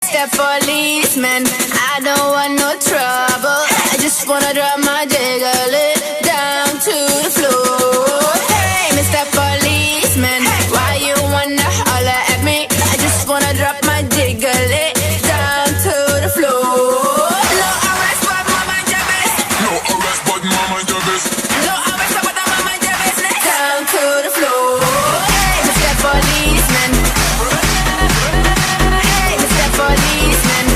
Step policeman, I don't want no trouble. I just wanna drop my jiggle it down to the floor. Hey, Mr. Policeman, why you wanna holler at me? I just wanna drop my jiggle it down to the floor. No arrest, but mama your business. No arrest, but mama your business. No arrest, but mama your business. Down to the floor. Hey, Mr. Policeman. Hey, Mr. Policeman.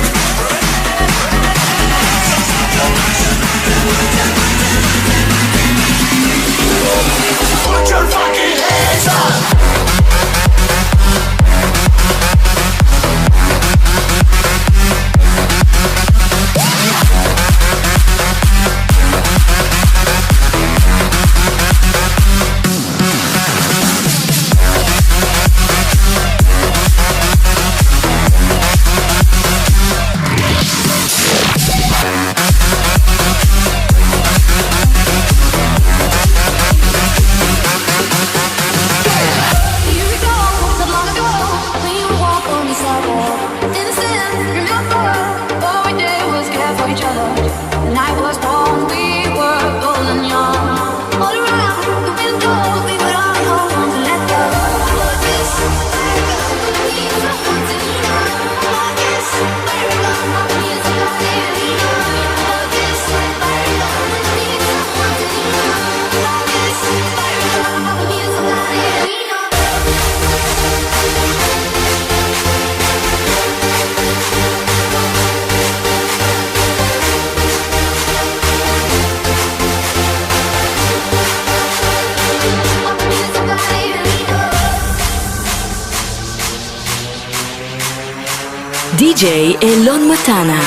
Put your fucking hands up. DJ Elon Matana.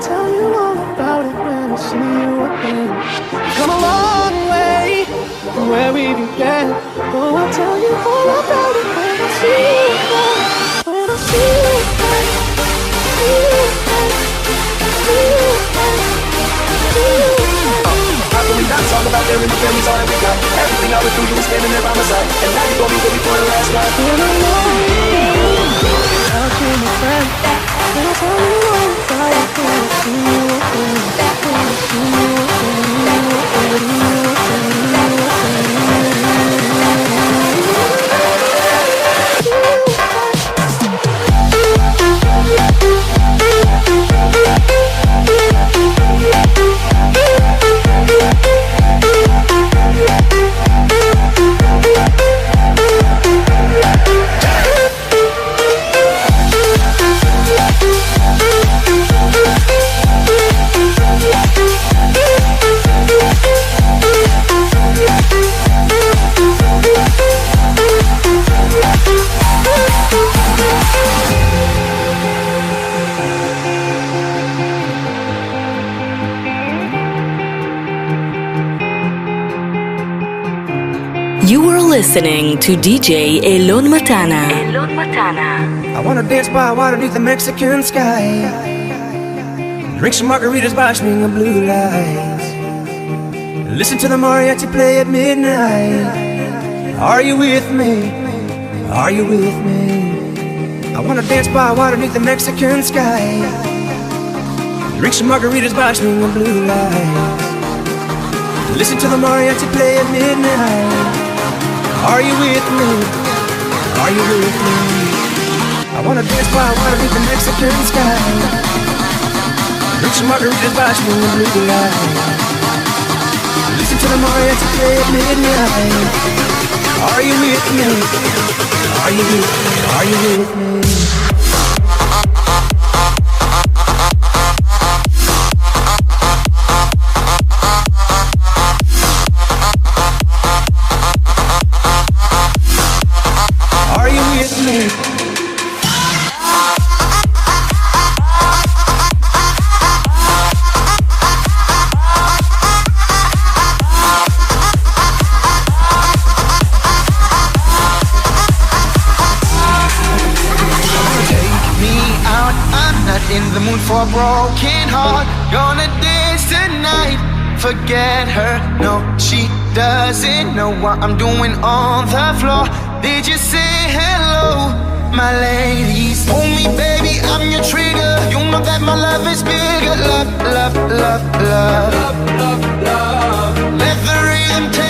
tell you all about it when I see you again. Come a long way from where we began. Oh, I'll tell you all about it when I see you again. When I see you again, see you again, see you again, see you again. How can we not talk about there in the family's all that we got? Everything I went through, you were standing there by my side, and now you gon' be with me for the last ride. When I'm alone, I'll be my friend. And I'll tell you all about it when I see you again. When I see you You are listening to DJ Elon Matana. I wanna dance by water beneath the Mexican sky. Drink some margaritas by swinging blue lights. Listen to the mariachi play at midnight. Are you with me? Are you with me? I wanna dance by water beneath the Mexican sky. Drink some margaritas by swinging blue lights. Listen to the mariachi play at midnight. Are you with me? Are you with me? I wanna dance by water beneath the Mexican sky. Drink some margaritas by swinging blue lights. Listen to the mariachi play at midnight. Are you with me? Are you with me? Are you with me? For a broken heart, gonna dance tonight. Forget her, no, she doesn't know what I'm doing on the floor. Did you say hello, my ladies? Hold me, baby, I'm your trigger. You know that my love is bigger. Love, love, love, love, love, love, love. Let the rhythm take